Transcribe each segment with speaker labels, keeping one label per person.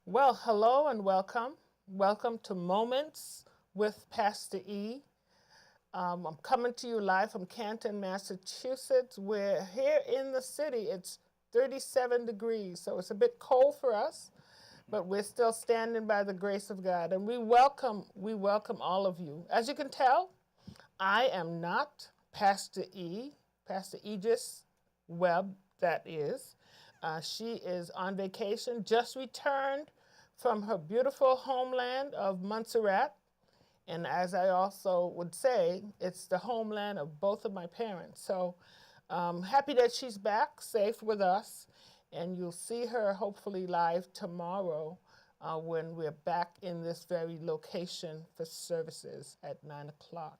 Speaker 1: Well, hello and welcome. Welcome to Moments with Pastor E. I'm coming to you live from Canton, Massachusetts. We're here in the city. It's 37 degrees, so it's a bit cold for us, but we're still standing by the grace of God. And we welcome all of you. As you can tell, I am not Pastor E, Pastor Aegis Webb, that is. She is on vacation, just returned from her beautiful homeland of Montserrat. And as I also would say, it's the homeland of both of my parents. So happy that she's back safe with us. And you'll see her hopefully live tomorrow when we're back in this very location for services at 9 o'clock.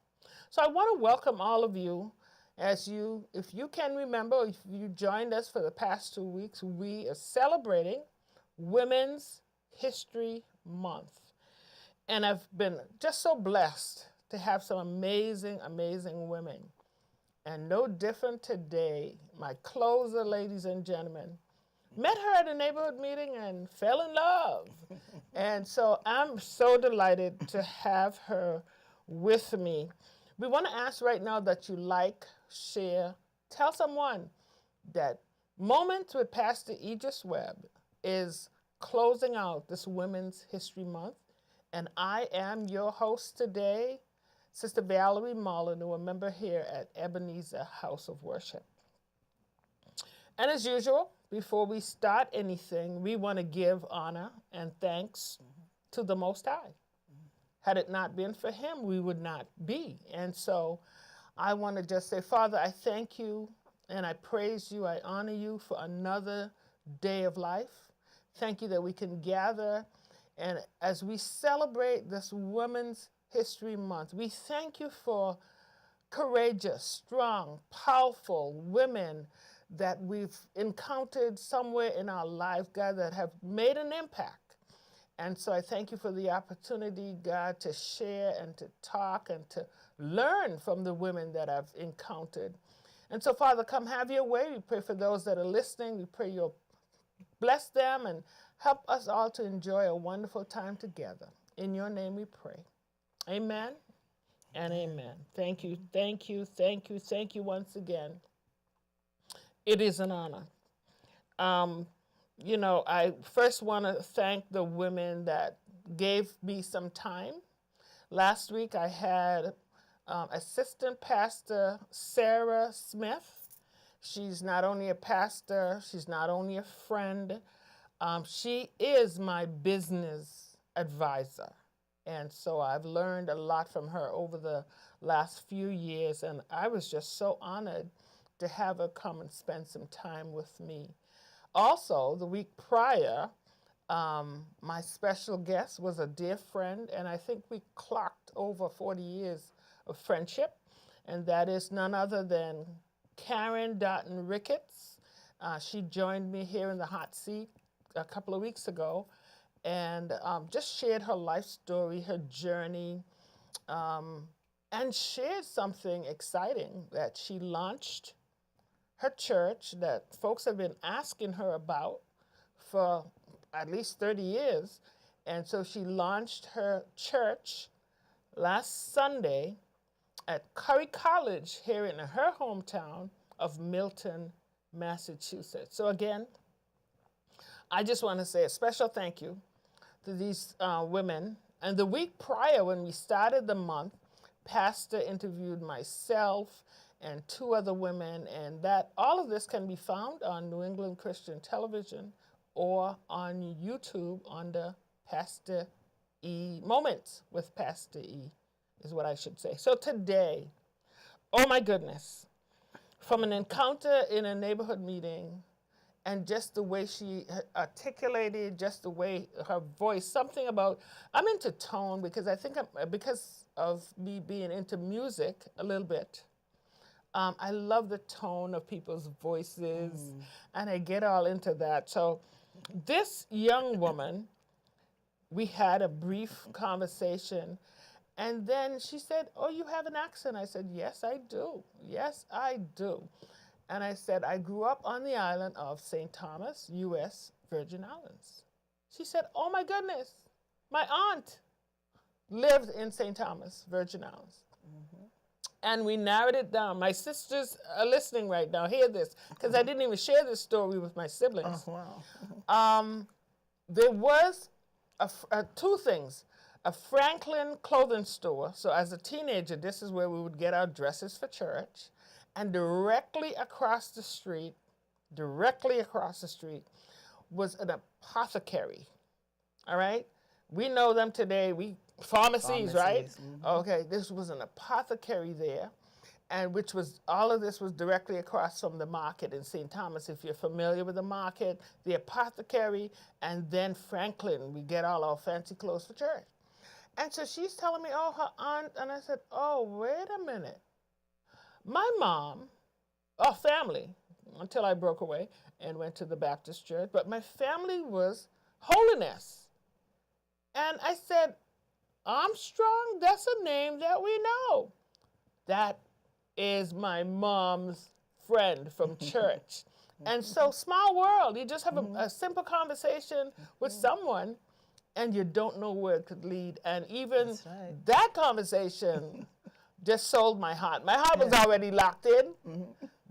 Speaker 1: So I want to welcome all of you. If you can remember, if you joined us for the past 2 weeks, we are celebrating Women's History Month. And I've been just so blessed to have some amazing, amazing women. And no different today, my closer, ladies and gentlemen, met her at a neighborhood meeting and fell in love. And so I'm so delighted to have her with me. We want to ask right now that you like, share, tell someone that Moments with Pastor Aegis Webb is closing out this Women's History Month. And I am your host today, Sister Valarie Molyneux, a member here at Ebenezer House of Worship. And as usual, before we start anything, we want to give honor and thanks to the Most High. Had it not been for him, we would not be. And so I want to just say, Father, I thank you and I praise you. I honor you for another day of life. Thank you that we can gather. And as we celebrate this Women's History Month, we thank you for courageous, strong, powerful women that we've encountered somewhere in our life, God, that have made an impact. And so I thank you for the opportunity, God, to share and to talk and to learn from the women that I've encountered. And so, Father, come have your way. We pray for those that are listening. We pray you'll bless them and help us all to enjoy a wonderful time together. In your name we pray. Amen and amen. Thank you, thank you, thank you, thank you once again. It is an honor. I first want to thank the women that gave me some time. Last week I had Assistant Pastor Sarah Smith. She's not only a pastor, she's not only a friend, she is my business advisor. And so I've learned a lot from her over the last few years, and I was just so honored to have her come and spend some time with me. Also, the week prior, my special guest was a dear friend, and I think we clocked over 40 years of friendship, and that is none other than Karen Doughton Ricketts. She joined me here in the hot seat a couple of weeks ago and just shared her life story, her journey, and shared something exciting that she launched her church that folks have been asking her about for at least 30 years. And so she launched her church last Sunday at Curry College here in her hometown of Milton, Massachusetts. So again, I just want to say a special thank you to these women. And the week prior, when we started the month, Pastor interviewed myself and two other women, and that all of this can be found on New England Christian Television or on YouTube under Pastor E. Moments with Pastor E. is what I should say. So today, oh my goodness, from an encounter in a neighborhood meeting and just the way she articulated, just the way her voice, something about, I'm into tone because I think because of me being into music a little bit. I love the tone of people's voices, and I get all into that. So this young woman, we had a brief conversation, and then she said, oh, you have an accent. I said, yes, I do. Yes, I do. And I said, I grew up on the island of St. Thomas, U.S. Virgin Islands. She said, oh my goodness, my aunt lived in St. Thomas, Virgin Islands. And we narrowed it down. My sisters are listening right now. Hear this, because I didn't even share this story with my siblings.
Speaker 2: Oh, wow.
Speaker 1: There was two things. A Franklin clothing store. So as a teenager, this is where we would get our dresses for church. And directly across the street was an apothecary. All right? We know them today. Pharmacies, right?
Speaker 2: Mm-hmm.
Speaker 1: Okay, this was an apothecary there, and all of this was directly across from the market in St. Thomas. If you're familiar with the market, the apothecary, and then Franklin, we get all our fancy clothes for church. And so she's telling me, oh, her aunt, and I said, oh, wait a minute. My mom, family, until I broke away and went to the Baptist church, but my family was holiness. And I said, Armstrong, that's a name that we know. That is my mom's friend from church. And so, small world, you just have a simple conversation with someone and you don't know where it could lead. And even that conversation just sold my heart. My heart was already locked in,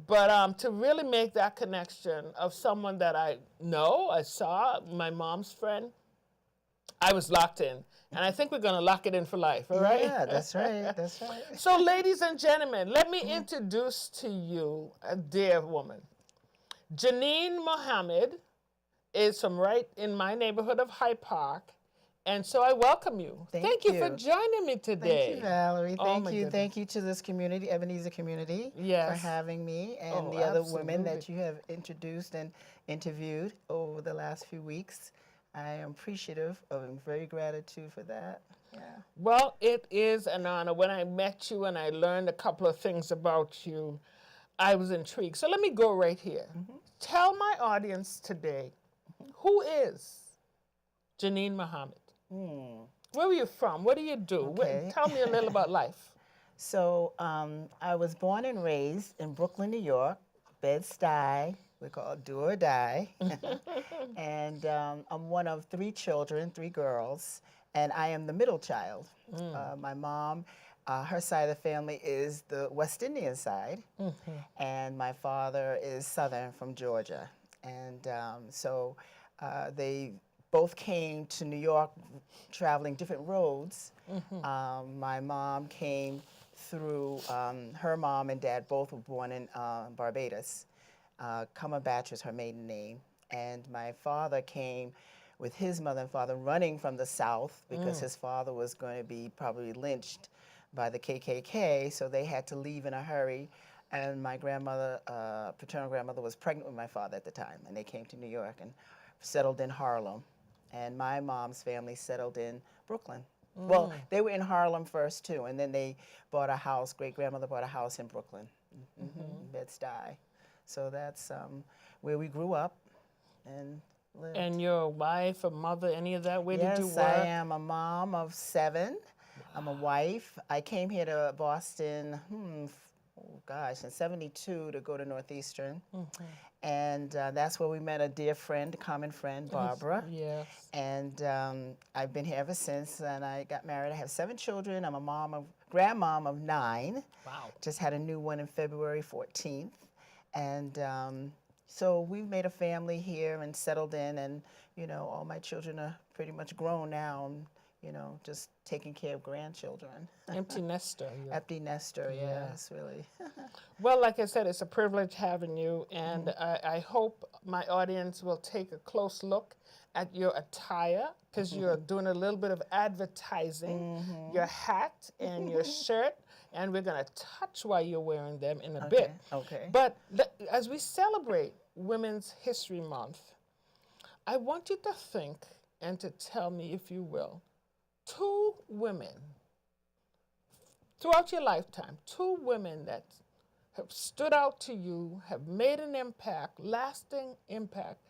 Speaker 1: but to really make that connection of someone that I saw, my mom's friend, I was locked in. And I think we're going to lock it in for life, all right?
Speaker 2: Yeah, that's right, that's right.
Speaker 1: So, ladies and gentlemen, let me introduce to you a dear woman. Janean Mohammed is from right in my neighborhood of Hyde Park. And so I welcome you. Thank you for joining me today.
Speaker 2: Thank you, Valarie. Thank you to this community, Ebenezer community, for having me and the other women that you have introduced and interviewed over the last few weeks. I am appreciative of very gratitude for that. Yeah.
Speaker 1: Well, it is an honor. When I met you and I learned a couple of things about you, I was intrigued. So let me go right here. Tell my audience today, who is Janean Mohammed? Where are you from? What do you do? Tell me a little about life.
Speaker 2: So I was born and raised in Brooklyn, New York, Bed-Stuy. We call it do or die. And I'm one of 3 children, 3 girls, and I am the middle child. My mom, her side of the family is the West Indian side, and my father is Southern from Georgia. And so they both came to New York traveling different roads. My mom came through, her mom and dad both were born in Barbados. Cumberbatch is her maiden name. And my father came with his mother and father running from the South because his father was going to be probably lynched by the KKK, so they had to leave in a hurry. And my grandmother, paternal grandmother, was pregnant with my father at the time, and they came to New York and settled in Harlem. And my mom's family settled in Brooklyn. Well, they were in Harlem first, too, and then they bought a house, great-grandmother bought a house in Brooklyn, Bed-Stuy. So that's where we grew up and lived.
Speaker 1: And your wife, a mother, any of that? Where did you work?
Speaker 2: Yes, I am a mom of 7. I'm a wife. I came here to Boston, in '72 to go to Northeastern. And that's where we met a dear friend, a common friend, Barbara.
Speaker 1: Yes.
Speaker 2: And I've been here ever since, and I got married. I have 7 children. I'm a grandmom of 9.
Speaker 1: Wow.
Speaker 2: Just had a new one in February 14th. And so we've made a family here and settled in, and, all my children are pretty much grown now, and, just taking care of grandchildren.
Speaker 1: Empty nester. Yeah.
Speaker 2: Empty nester, yes, really.
Speaker 1: Well, like I said, it's a privilege having you, and I hope my audience will take a close look at your attire, because you're doing a little bit of advertising, your hat and your shirt. And we're going to touch why you're wearing them in a bit.
Speaker 2: Okay.
Speaker 1: But as we celebrate Women's History Month, I want you to think and to tell me, if you will, 2 women throughout your lifetime, 2 women that have stood out to you, have made an impact, lasting impact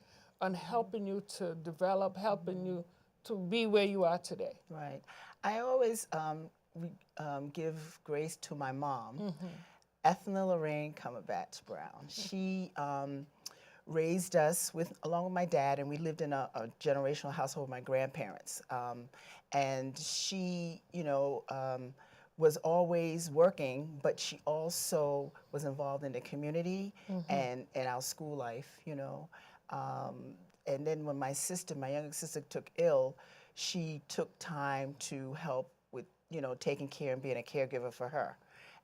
Speaker 1: on helping you to develop, helping you to be where you are today.
Speaker 2: Right. I always give grace to my mom, Ethna Lorraine Cumberbatch Brown. She raised us along with my dad, and we lived in a generational household with my grandparents. And she, was always working, but she also was involved in the community and our school life. And then when my younger sister took ill, she took time to help with, taking care and being a caregiver for her.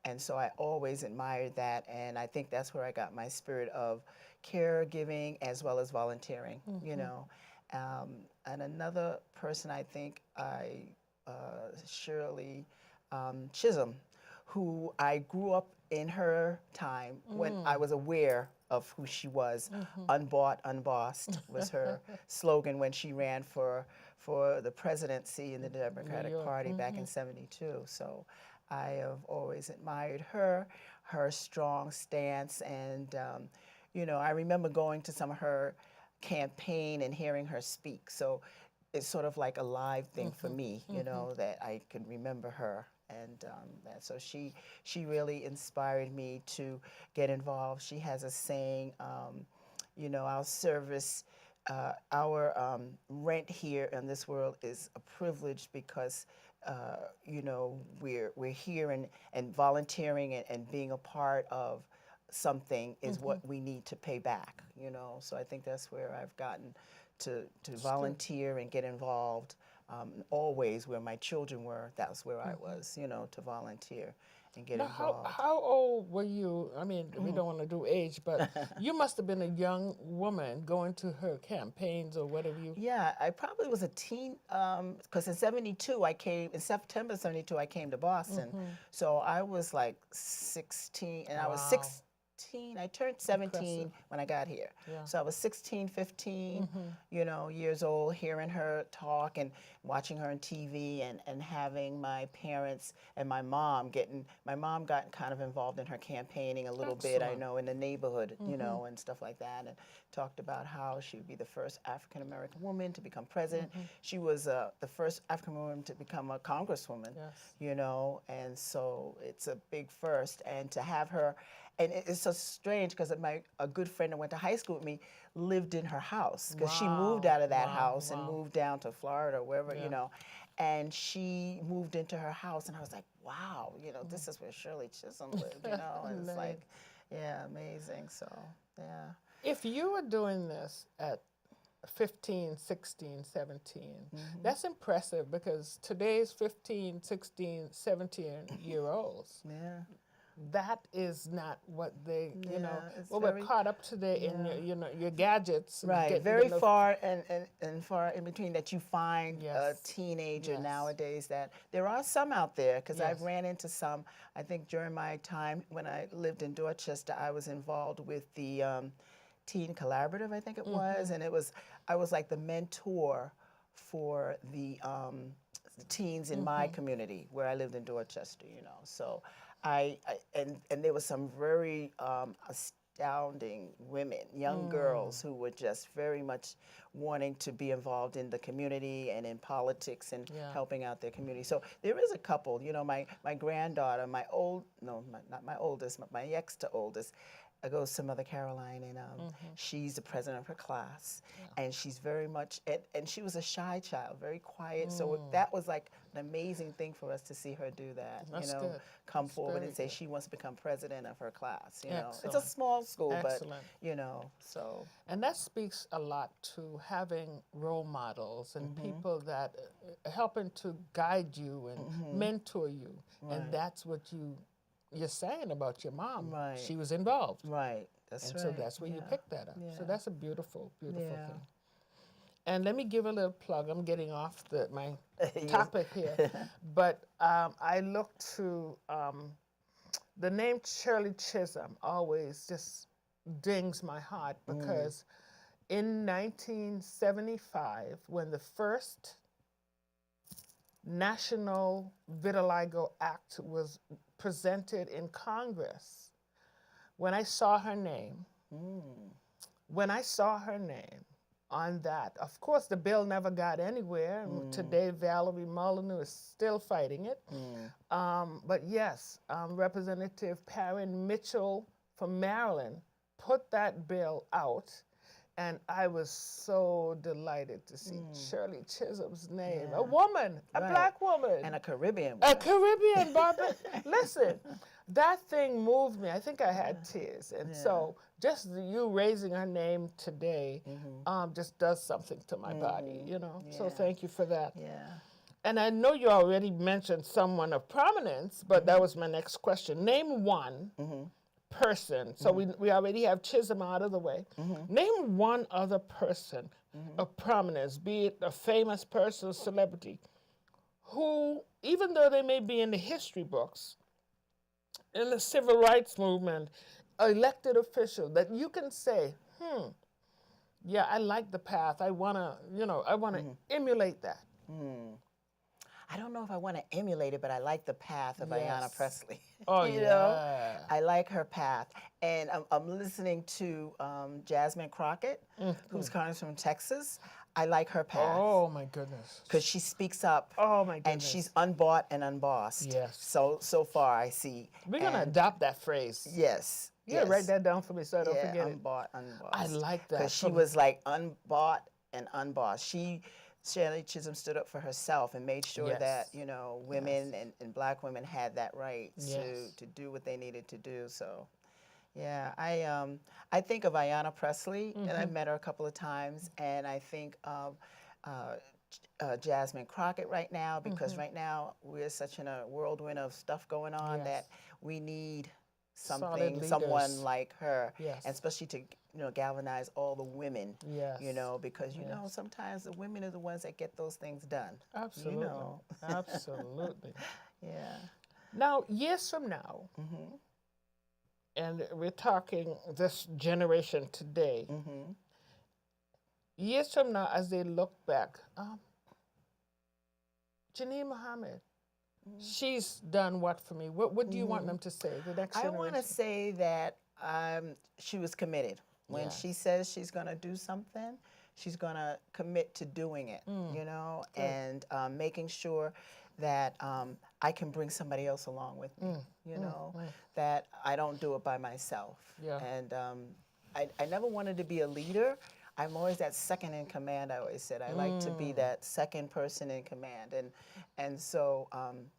Speaker 2: And so I always admired that, and I think that's where I got my spirit of caregiving as well as volunteering. And another person I think Shirley Chisholm, who I grew up in her time when I was aware of who she was. Unbought, unbossed was her slogan when she ran for the presidency in the Democratic Party back in '72. So I have always admired her strong stance, and I remember going to some of her campaign and hearing her speak. So it's sort of like a live thing for me, that I can remember her. And so she really inspired me to get involved. She has a saying, our service, our rent here in this world is a privilege because, we're here and volunteering and being a part of something is what we need to pay back, So I think that's where I've gotten to volunteer and get involved. Always where my children were, that's where I was, to volunteer and get involved.
Speaker 1: How old were you? I mean, we don't want to do age, but you must have been a young woman going to her campaigns or whatever you...
Speaker 2: Yeah, I probably was a teen, because in September '72, I came to Boston. So I was like 16, and I was 16. I turned 17 when I got here.
Speaker 1: Yeah.
Speaker 2: So I was 16, 15, years old, hearing her talk and watching her on TV and having my parents and my mom got kind of involved in her campaigning a little bit, I know, in the neighborhood, and stuff like that, and talked about how she would be the first African-American woman to become president. She was the first African woman to become a congresswoman, and so it's a big first. And to have her, and it's so strange because a good friend that went to high school with me lived in her house because she moved out of that house and moved down to Florida or wherever, and she moved into her house, and I was like, wow, this is where Shirley Chisholm lived, and it's like, yeah, amazing. So, yeah.
Speaker 1: If you were doing this at 15, 16, 17, that's impressive because today's 15, 16, 17-year-olds, that is not what they, we're caught up today in your gadgets.
Speaker 2: Right, very far and far in between that you find a teenager nowadays. That there are some out there, because I've ran into some. I think during my time when I lived in Dorchester, I was involved with the Teen Collaborative, I think it was, and I was like the mentor for the teens in my community where I lived in Dorchester, So and there was some very astounding women, young girls who were just very much wanting to be involved in the community and in politics and helping out their community. So there is a couple, my granddaughter, not my oldest, but my next to oldest, goes to Mother Caroline, and she's the president of her class, and she's very much, and she was a shy child, very quiet, so that was like an amazing thing for us to see her do that, come forward and say she wants to become president of her class, It's a small school, but, so.
Speaker 1: And that speaks a lot to having role models and people that are helping to guide you and mentor you, and that's what you're saying about your mom.
Speaker 2: Right.
Speaker 1: She was involved.
Speaker 2: Right. That's right.
Speaker 1: So that's where you picked that up.
Speaker 2: Yeah.
Speaker 1: So that's a beautiful, beautiful thing. And let me give a little plug. I'm getting off my topic here. But I look to the name Shirley Chisholm always just dings my heart because in 1975, when the first National Vitiligo Act was presented in Congress, when I saw her name on that, of course the bill never got anywhere. Today Valarie Molyneux is still fighting it. But yes, Representative Perrin Mitchell from Maryland put that bill out, And I was so delighted to see Shirley Chisholm's name, a
Speaker 2: Yeah.
Speaker 1: woman, a
Speaker 2: Right.
Speaker 1: black woman.
Speaker 2: And a Caribbean
Speaker 1: A
Speaker 2: woman.
Speaker 1: Caribbean Barbara. Listen, that thing moved me. I think I had tears. And
Speaker 2: Yeah.
Speaker 1: so just you raising her name today just does something to my body, you know. So
Speaker 2: Yeah.
Speaker 1: thank you for that.
Speaker 2: Yeah.
Speaker 1: And I know you already mentioned someone of prominence, but that was my next question. Name one person. So we already have Chisholm out of the way. Name one other person of prominence, be it a famous person, celebrity, who, even though they may be in the history books, in the civil rights movement, elected official, that you can say, yeah, I like the path. I wanna, I wanna emulate that.
Speaker 2: I don't know if I want to emulate it, but I like the path of Ayanna
Speaker 1: Yes.
Speaker 2: Presley.
Speaker 1: Oh,
Speaker 2: you
Speaker 1: yeah.
Speaker 2: know, I like her path. And I'm listening to Jasmine Crockett, who's coming from Texas. I like her path.
Speaker 1: Oh my goodness.
Speaker 2: Because she speaks up.
Speaker 1: Oh my goodness.
Speaker 2: And she's unbought and unbossed.
Speaker 1: Yes.
Speaker 2: So far I see.
Speaker 1: We're gonna adopt that phrase.
Speaker 2: Yes.
Speaker 1: Yeah,
Speaker 2: yes.
Speaker 1: write that down for me so I don't
Speaker 2: Yeah,
Speaker 1: forget it.
Speaker 2: unbought, unbossed.
Speaker 1: I like that.
Speaker 2: Because she was like unbought and unbossed. Shirley Chisholm stood up for herself and made sure
Speaker 1: Yes.
Speaker 2: that, women and black women had that right
Speaker 1: Yes.
Speaker 2: to do what they needed to do. So, yeah, I think of Ayanna Presley, and I've met her a couple of times, and I think of Jasmine Crockett right now, because right now we're such in a whirlwind of stuff going on
Speaker 1: Yes.
Speaker 2: that we need
Speaker 1: Solid
Speaker 2: someone
Speaker 1: leaders.
Speaker 2: like her,
Speaker 1: Yes.
Speaker 2: and especially to galvanize all the women.
Speaker 1: Yes.
Speaker 2: Because sometimes the women are the ones that get those things done.
Speaker 1: Absolutely. Absolutely.
Speaker 2: Yeah.
Speaker 1: Now, years from now, and we're talking this generation today, years from now, as they look back, Janean Muhammad, she's done what for me? What do you want them to say, the next
Speaker 2: I
Speaker 1: generation?
Speaker 2: want to say that she was committed. When she says she's going to do something, she's going to commit to doing it, and making sure that I can bring somebody else along with me, that I don't do it by myself.
Speaker 1: Yeah.
Speaker 2: And I never wanted to be a leader. I'm always that second in command, I always said. I like to be that second person in command. And so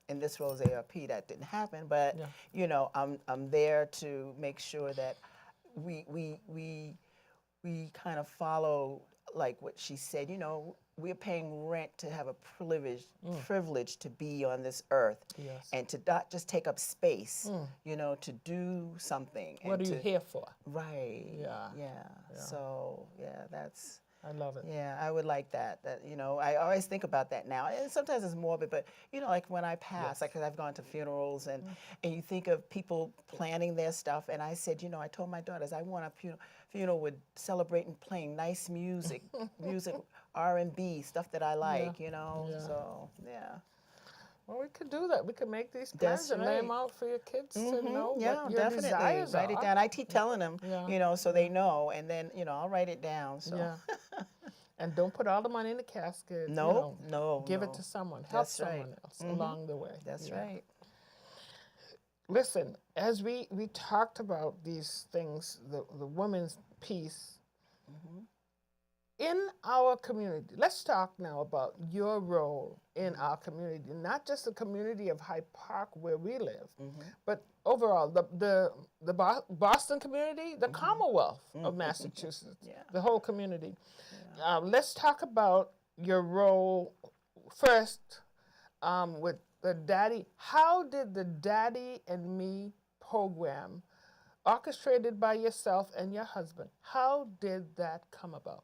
Speaker 2: in this role as ARP, that didn't happen. But, I'm there to make sure that we kind of follow, like what she said, we're paying rent to have a privilege to be on this earth.
Speaker 1: Yes.
Speaker 2: And to not just take up space, to do something.
Speaker 1: What are you here for?
Speaker 2: Right.
Speaker 1: Yeah.
Speaker 2: So, that's...
Speaker 1: I love it.
Speaker 2: Yeah, I would like that. I always think about that now. And sometimes it's morbid, but, like when I pass, like, 'cause I've gone to funerals, and you think of people planning their stuff. And I said, I told my daughters, I want a funeral with celebrating, playing nice music, R&B, stuff that I like, So, yeah.
Speaker 1: Well, we could do that. We could make these plans
Speaker 2: That's
Speaker 1: and lay
Speaker 2: right.
Speaker 1: them out for your kids to know
Speaker 2: Yeah,
Speaker 1: what your
Speaker 2: definitely.
Speaker 1: desires
Speaker 2: Write
Speaker 1: are.
Speaker 2: it down. I keep telling them, so they know, and then, I'll write it down. So.
Speaker 1: Yeah. And don't put all the money in the casket.
Speaker 2: No.
Speaker 1: Give it to someone. Help someone else along the way.
Speaker 2: That's right.
Speaker 1: Listen, as we talked about these things, the women's piece, in our community, let's talk now about your role in our community, not just the community of Hyde Park where we live, but overall, the Boston community, the Commonwealth of Massachusetts, the whole community. Let's talk about your role first with the Daddy. How did the Daddy and Me program, orchestrated by yourself and your husband, how did that come about?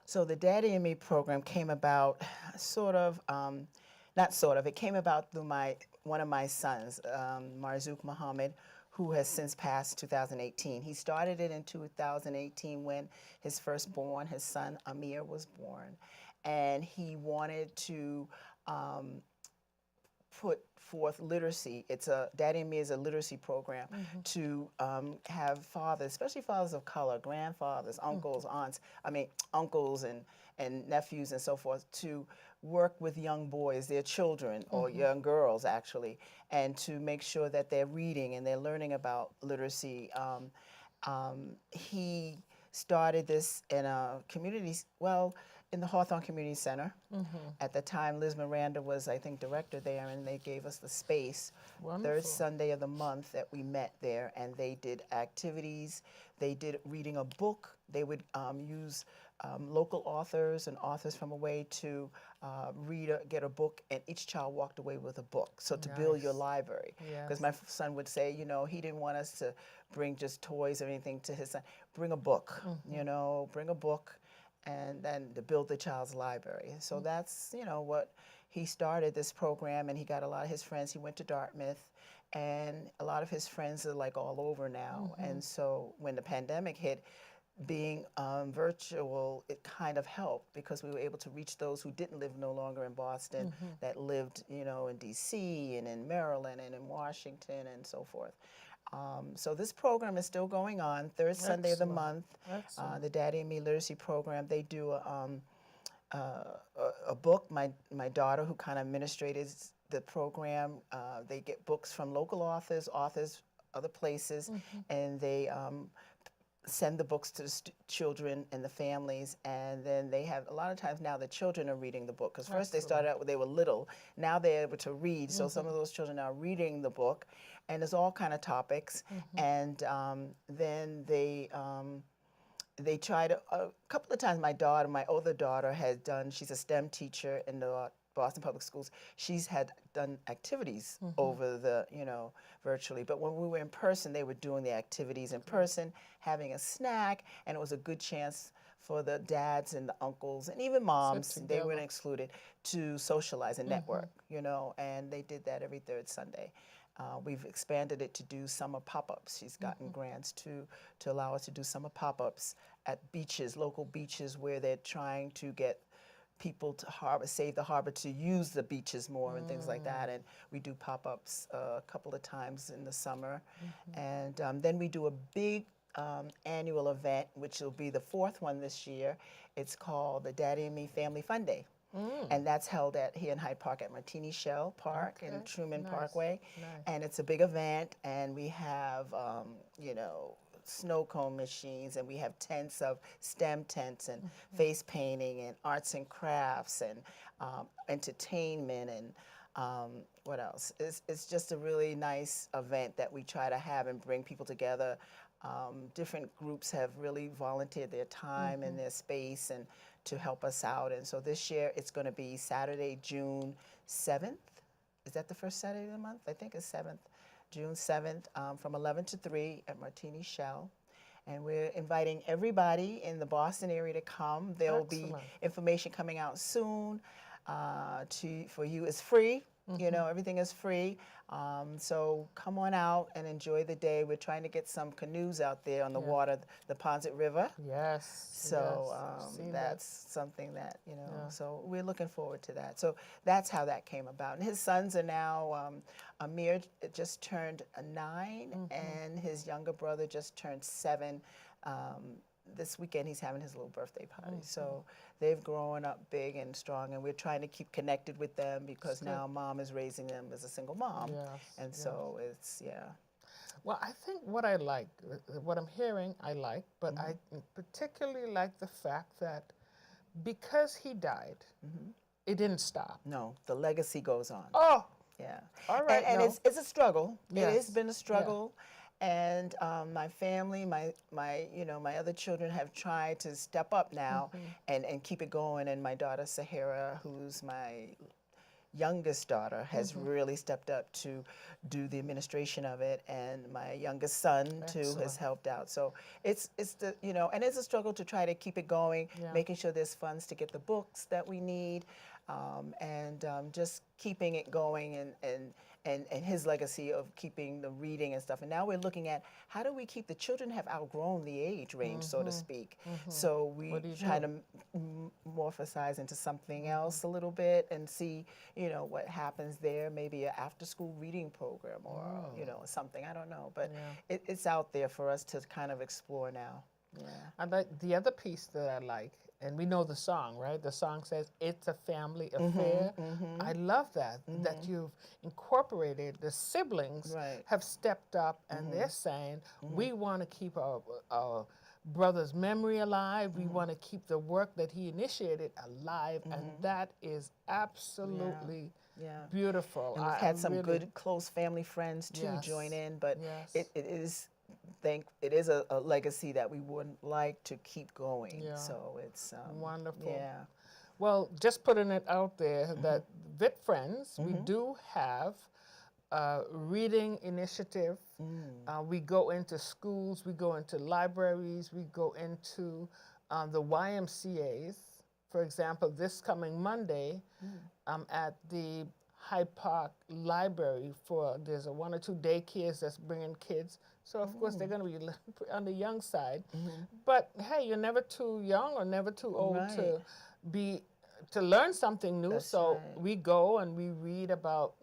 Speaker 2: So the Daddy and Me program came about it came about through one of my sons, Marzouk Muhammad, who has since passed 2018. He started it in 2018 when his firstborn, his son Amir, was born. And he wanted to put forth literacy. Daddy and Me is a literacy program to have fathers, especially fathers of color, grandfathers, uncles, aunts, uncles and nephews and so forth, to work with young boys, their children, or young girls actually, and to make sure that they're reading and they're learning about literacy. He started this in a community, well, in the Hawthorne Community Center. At the time, Liz Miranda was, I think, director there, and they gave us the space.
Speaker 1: Wonderful.
Speaker 2: Third Sunday of the month that we met there, and they did activities. They did reading a book. They would use local authors and authors from away to get a book, and each child walked away with a book. So to build your library. Because my son would say, you know, he didn't want us to bring just toys or anything to his son. Bring a book, you know, bring a book, and then to build the child's library. So that's, you know, what he started this program, and he got a lot of his friends. He went to Dartmouth, and a lot of his friends are like all over now. And so when the pandemic hit, being virtual, it kind of helped because we were able to reach those who didn't live no longer in Boston, that lived, you know, in D.C. and in Maryland and in Washington and so forth. So this program is still going on, third Sunday of the month. The Daddy and Me Literacy Program, they do a book. My daughter, who kind of administrated the program, they get books from local authors, other places, and they send the books to the children and the families, and then they have, a lot of times now the children are reading the book, because first they started out when they were little, now they're able to read, so some of those children are reading the book, and there's all kind of topics, and then they try to, a couple of times my older daughter has done, she's a STEM teacher in the Boston Public Schools, she's had done activities over the, you know, virtually. But when we were in person, they were doing the activities in person, having a snack, and it was a good chance for the dads and the uncles and even moms, they weren't excluded, to socialize and network, you know, and they did that every third Sunday. We've expanded it to do summer pop-ups. She's gotten grants to allow us to do summer pop-ups at beaches, local beaches, where they're trying to get people to save the harbor, to use the beaches more and things like that. And we do pop-ups a couple of times in the summer. And then we do a big annual event, which will be the fourth one this year. It's called the Daddy and Me Family Fun Day. And that's held here in Hyde Park at Martini Shell Park and Truman Parkway. And it's a big event, and we have, you know, snow cone machines, and we have tents of STEM tents and face painting and arts and crafts and entertainment and what else? It's just a really nice event that we try to have and bring people together. Different groups have really volunteered their time and their space and to help us out. And so this year it's going to be Saturday, June 7th. Is that the first Saturday of the month? I think it's 7th. June 7th, from 11 to 3 at Martini Shell. And we're inviting everybody in the Boston area to come. There will be information coming out soon for you. It's free. You know, everything is free. So come on out and enjoy the day. We're trying to get some canoes out there on the water, the Ponset River. So that's something that, you know, so we're looking forward to that. So that's how that came about. And his sons are now, Amir just turned 9, and his younger brother just turned 7. This weekend he's having his little birthday party. So they've grown up big and strong, and we're trying to keep connected with them because now Mom is raising them as a single mom. And so it's,
Speaker 1: Well, I think what I like, what I'm hearing, I like, but I particularly like the fact that because he died, it didn't stop.
Speaker 2: No, the legacy goes on.
Speaker 1: Oh!
Speaker 2: Yeah.
Speaker 1: All right.
Speaker 2: And it's a struggle. It has been a struggle. And my family, my other children have tried to step up now and keep it going. And my daughter Sahara, who's my youngest daughter, has really stepped up to do the administration of it, and my youngest son too has helped out. So it's the, you know, and it's a struggle to try to keep it going, making sure there's funds to get the books that we need, and just keeping it going, and his legacy of keeping the reading and stuff. And now we're looking at how do we keep the children have outgrown the age range, so to speak. So we try to morphosize into something else a little bit and see, you know, what happens there. Maybe an after-school reading program or you know, something. I don't know, but it's out there for us to kind of explore now.
Speaker 1: I like the other piece that I like, and we know the song, right? The song says, "It's a family affair." I love that, that you've incorporated, the siblings have stepped up and they're saying, we want to keep our brother's memory alive. We want to keep the work that he initiated alive, and that is absolutely beautiful.
Speaker 2: And we've had some
Speaker 1: really,
Speaker 2: good close family friends too
Speaker 1: Yes.
Speaker 2: join in, but
Speaker 1: Yes.
Speaker 2: it is a legacy that we would like to keep going.
Speaker 1: Yeah.
Speaker 2: So it's
Speaker 1: Wonderful.
Speaker 2: Yeah.
Speaker 1: Well, just putting it out there that Vit Friends, we do have a reading initiative. We go into schools, we go into libraries, we go into the YMCAs. For example, this coming Monday, I'm at the Hyde Park Library there's a 1 or 2 daycares that's bringing kids. So, of course, they're going to be on the young side. But, hey, you're never too young or never too old to learn something new. So we go and we read about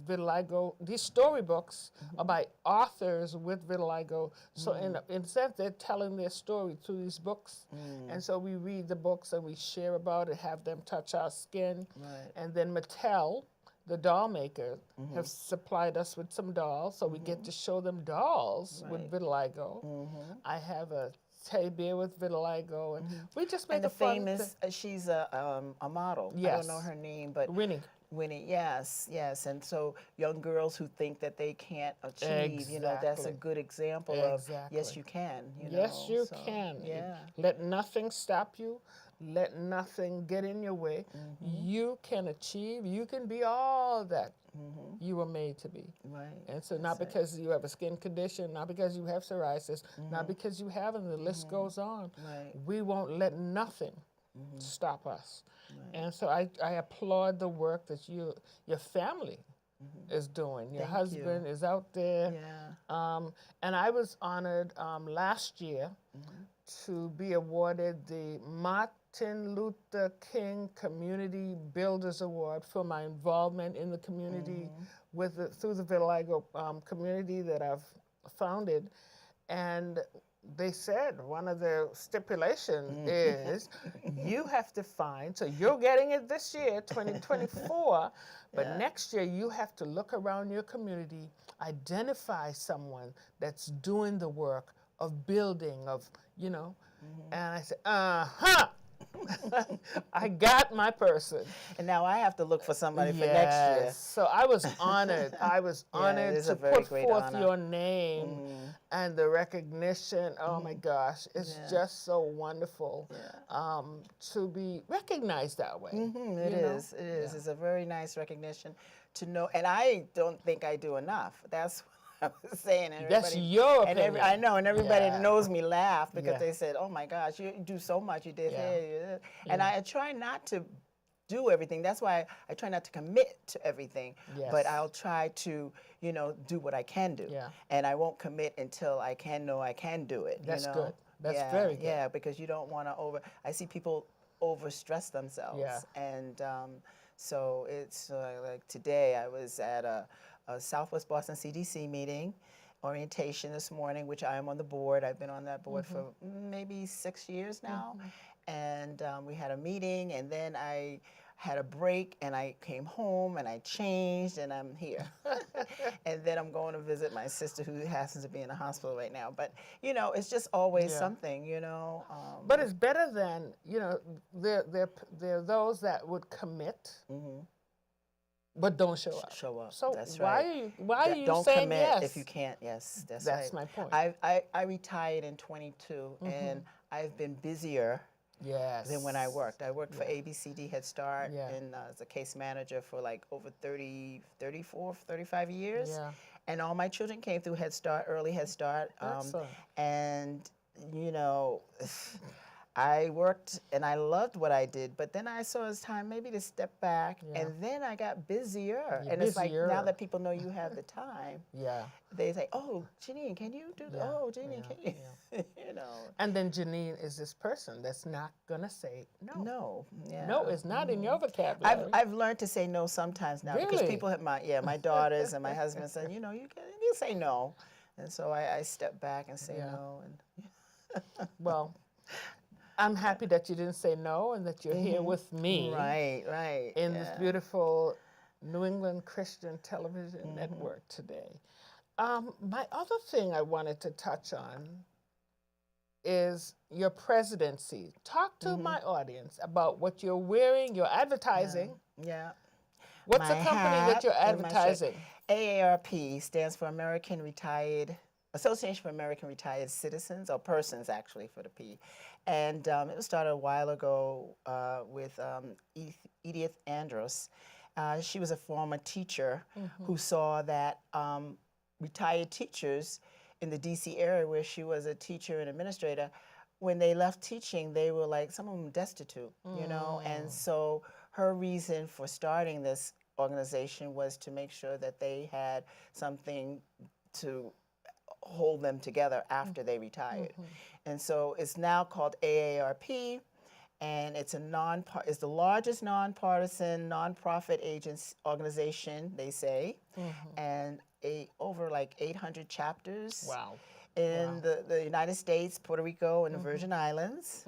Speaker 1: vitiligo. These storybooks are by authors with vitiligo. So in a sense, they're telling their story through these books. And so we read the books and we share about it, have them touch our skin. And then Mattel, the doll maker, have supplied us with some dolls. So we get to show them dolls with vitiligo. I have a teddy bear with vitiligo, and we just make
Speaker 2: And the
Speaker 1: a fun
Speaker 2: famous, she's a model. I
Speaker 1: Yes.
Speaker 2: don't know her name, but
Speaker 1: Winnie.
Speaker 2: Winnie, yes. And so young girls who think that they can't achieve, that's a
Speaker 1: Exactly.
Speaker 2: good example of yes, you can.
Speaker 1: Yes, you
Speaker 2: so,
Speaker 1: can.
Speaker 2: Yeah.
Speaker 1: Let nothing stop you. Let nothing get in your way. You can achieve. You can be all that you were made to be.
Speaker 2: Right.
Speaker 1: And so not because you have a skin condition, not because you have psoriasis, not because you haven't, the list goes on.
Speaker 2: Right.
Speaker 1: We won't let nothing stop us. And so I applaud the work that your family is doing. Your husband is out there.
Speaker 2: Yeah.
Speaker 1: And I was honored last year to be awarded the Martin Luther King Community Builders Award for my involvement in the community through the vitiligo community that I've founded. And they said one of the stipulations is you have to find, so you're getting it this year, 2024, but next year you have to look around your community, identify someone that's doing the work of building, and I said, I got my person.
Speaker 2: And now I have to look for somebody for next year.
Speaker 1: So I was honored. I was honored to put forth your name and the recognition. Oh my gosh, it's just so wonderful to be recognized that way.
Speaker 2: It is. It is. It's a very nice recognition to know. And I don't think I do enough. That's I was saying, and
Speaker 1: that's your opinion.
Speaker 2: I know, and everybody that knows me laughed because they said, "Oh my gosh, you do so much. You did here." And I try not to do everything. That's why I try not to commit to everything. But I'll try to, do what I can do. And I won't commit until I know I can do it.
Speaker 1: That's good. That's very good.
Speaker 2: Yeah, because you don't want to I see people overstress themselves. And so it's like today I was at a Southwest Boston CDC meeting, orientation this morning, which I am on the board. I've been on that board for maybe 6 years now. And we had a meeting, and then I had a break, and I came home, and I changed, and I'm here. And then I'm going to visit my sister who happens to be in the hospital right now. But, it's just always something,
Speaker 1: But it's better than, there are those that would commit. But don't show up. So
Speaker 2: that's
Speaker 1: why are you
Speaker 2: don't
Speaker 1: saying
Speaker 2: commit
Speaker 1: yes?
Speaker 2: if you can't. Yes, that's
Speaker 1: That's
Speaker 2: right.
Speaker 1: my point.
Speaker 2: I retired in 22, and I've been busier than when I worked. I worked for ABCD Head Start and as a case manager for like over 35 years. And all my children came through Head Start, early Head Start. And, I worked and I loved what I did, but then I saw it's time maybe to step back, and then I got busier. It's like now that people know you have the time, they say, "Oh, Janean, can you do that? Oh, Janean, can you?"
Speaker 1: And then Janean is this person that's not gonna say no.
Speaker 2: No,
Speaker 1: No, it's not in your vocabulary.
Speaker 2: I've learned to say no sometimes now because people have my daughters and my husband said, you say no, and so I step back and say no. And
Speaker 1: well, I'm happy that you didn't say no and that you're here with me.
Speaker 2: Right.
Speaker 1: In this beautiful New England Christian television network today. My other thing I wanted to touch on is your presidency. Talk to my audience about what you're wearing, your advertising.
Speaker 2: Yeah.
Speaker 1: What's
Speaker 2: My
Speaker 1: the company that
Speaker 2: hat
Speaker 1: you're
Speaker 2: and my shirt.
Speaker 1: advertising?
Speaker 2: AARP stands for American Retired Association for American Retired Citizens, or persons actually for the P. And it was started a while ago with Edith Andros. She was a former teacher who saw that retired teachers in the DC area, where she was a teacher and administrator, when they left teaching, they were like, some of them destitute, you know? And so her reason for starting this organization was to make sure that they had something to hold them together after they retired. And so it's now called AARP, and it's it's the largest nonpartisan nonprofit organization, they say, and over like 800 chapters.
Speaker 1: Wow.
Speaker 2: In the United States, Puerto Rico, and the Virgin Islands.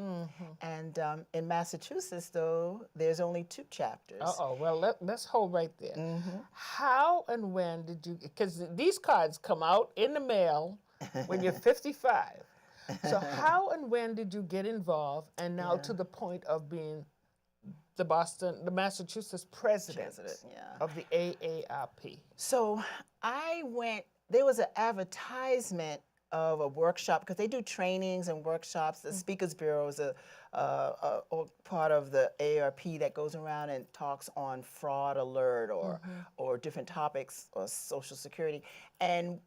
Speaker 2: And in Massachusetts, though, there's only 2 chapters.
Speaker 1: Well, let's hold right there. How and when did you, because these cards come out in the mail when you're 55. So how and when did you get involved, and now to the point of being the Massachusetts president of the AARP?
Speaker 2: So there was an advertisement of a workshop, because they do trainings and workshops. The Speakers Bureau is a part of the AARP that goes around and talks on fraud alert or different topics or Social Security. And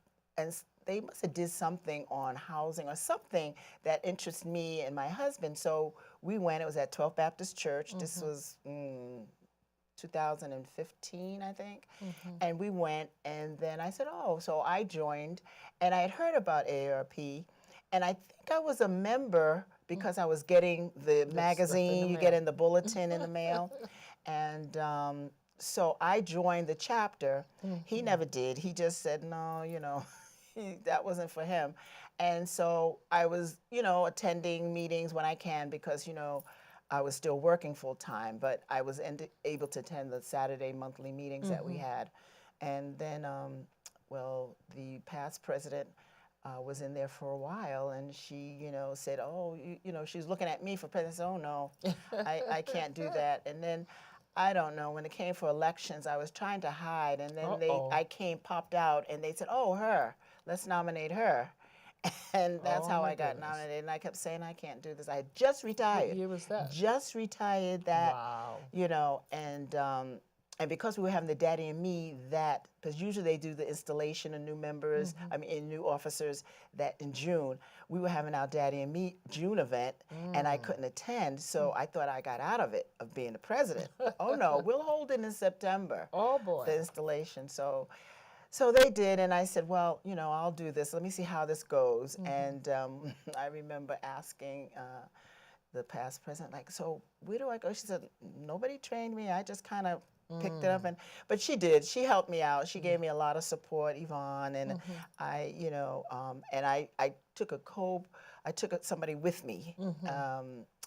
Speaker 2: they must have did something on housing or something that interests me and my husband. So we went. It was at 12th Baptist Church. This was 2015, I think. And we went, and then I said, so I joined, and I had heard about AARP, and I think I was a member because I was getting the magazine, you get in the bulletin in the mail. And so I joined the chapter. He never did. He just said, no, that wasn't for him. And so I was, attending meetings when I can, because, I was still working full time, but I was able to attend the Saturday monthly meetings that we had. And then, the past president was in there for a while, and she, said, she was looking at me for president. I said, oh no, I can't do that. And then, I don't know, when it came for elections, I was trying to hide, and then I popped out, and they said, her, let's nominate her. And that's how I got nominated. And I kept saying, I can't do this. I had just retired.
Speaker 1: What year was that?
Speaker 2: Just retired that. Wow. And because we were having the Daddy and Me, because usually they do the installation of new members, new officers that in June. We were having our Daddy and Me June event, and I couldn't attend. So I thought I got out of it, of being the president. Oh no, we'll hold it in September.
Speaker 1: Oh boy.
Speaker 2: The installation. So they did, and I said, well, I'll do this. Let me see how this goes. And I remember asking the past president, so where do I go? She said, nobody trained me. I just kind of picked it up. But she did. She helped me out. She gave me a lot of support, Yvonne. And I took somebody with me.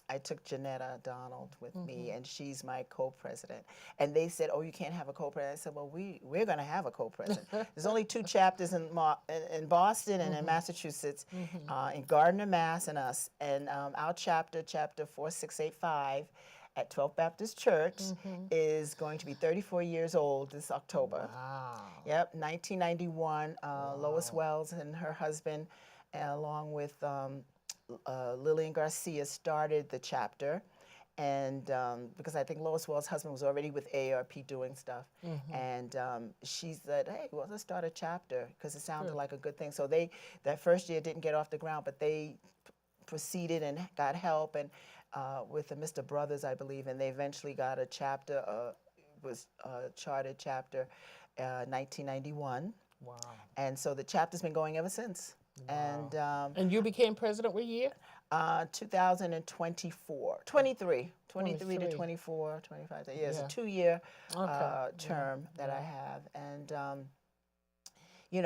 Speaker 2: I took Janetta Donald with me, and she's my co-president. And they said, you can't have a co-president. I said, well, we're going to have a co-president. There's only 2 chapters in Boston and in Massachusetts, in Gardner, Mass, and us. And our chapter 4685, at 12th Baptist Church, is going to be 34 years old this October.
Speaker 1: Wow.
Speaker 2: Yep, 1991, Lois Wells and her husband, along with Lillian Garcia, started the chapter, and because I think Lois Wells' husband was already with AARP doing stuff, and she said, hey, well, let's start a chapter, because it sounded like a good thing. So that first year didn't get off the ground, but they proceeded and got help, and with the Mr. Brothers, I believe, and they eventually got a chapter, was a chartered chapter, 1991.
Speaker 1: Wow. And
Speaker 2: so the chapter's been going ever since.
Speaker 1: Wow. And you became president what year?
Speaker 2: 2024, 23 to 24, 25. Yeah, it's a 2-year term that I have. And,